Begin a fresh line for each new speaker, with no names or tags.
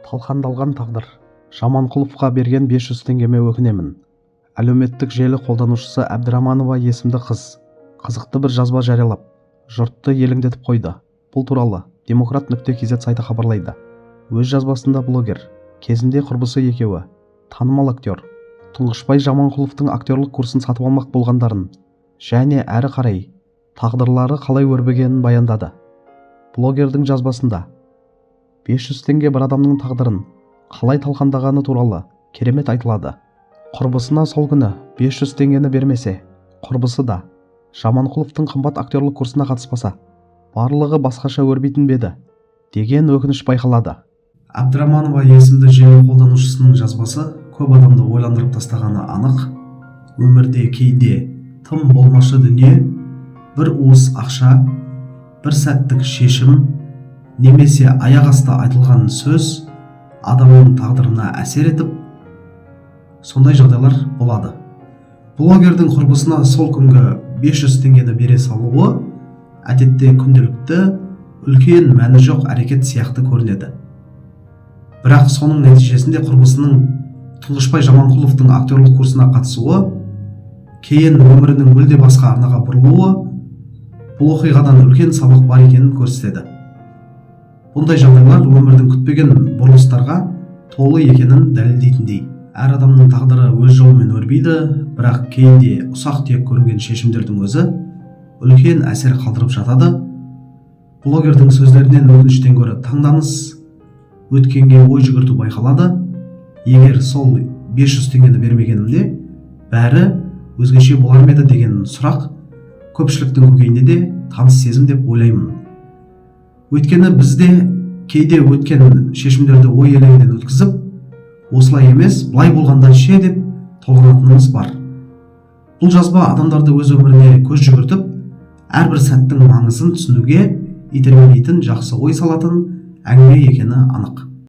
Талқандалған тағдыр. Жаманқұловқа берген 500 теңгеме өкінемін. Әлеуметтік желі қолданушысы Әбдіраманова есімді қыз қызықты бір жазба жариялап, жұртты елеңдетіп қойды. Бұл туралы Demokrat.kz сайты хабарлайды. Өз жазбасында блогер кезінде құрбысы екеуі, танымал актер Тұңғышбай Жаманқұловтың актерлік курсын сатып алмақ болғандарын және әрі қарай тағдырлары қалай өрбігенін баяндады. Блогердің жазбасында 500 теңге бір адамның тағдырын қалай талқандағаны туралы керемет айтылады. Құрбысына сол күні 500 теңгені бермесе, құрбысы да Жаманқұловтың қымбат актерлік курсына қатыспаса, барлығы басқаша өрбитін беді деген өкініш байқалады. Әбдіраманова есімді желі қолданушысының жазбасы көп адамды ойландырып тастағаны анық. Өмірде кейде тым болмашы дүние, бір уыс ақша, бір сәттік шешім, немесе аяқ асты айтылған сөз адамның тағдырына әсер етіп, сондай жағдайлар болады. Блогердің құрбысына сол күнгі 500 теңгені бере салуы әдетте күнделікті үлкен мәні жоқ әрекет сияқты көрінеді. Бірақ соның нәтижесінде құрбысының Тұңғышбай Жаманқұловтың актерлік курсына қатысуы, кейін өмірінің мүлде басқа арнаға бұрылуы бұл оқиғадан үлкен сабақ бар екенін көрсетеді. Бұндай жағдайлар өмірдің күтпеген бұрылыстарға толы екенін дәлелдейтіндей. Әр адамның тағдыры өз жолымен өрбиді, бірақ кейде ұсақ-түйек көрінген шешімдердің өзі үлкен әсер қалдырып жатады. Блогердің сөздерінен өкініштен гөрі таңданыс, өткенге ой жүгірту байқалады. Егер сол 500 теңгені бермегенімде бәрі өзгеше болар ма еді деген сұрақ көпшіліктің көкейінде де таныс сезім деп ойлаймын. Өйткені бізде кейде өткен шешімдерді ой елегінен өткізіп, осылай емес, былай болғанда ше деп толғанатынымыз бар. Бұл жазба адамдарды өз өміріне көз жүгіртіп, әрбір сәттің маңызын түсінуге итермелейтін, жақсы ой салатын әңгіме екені анық.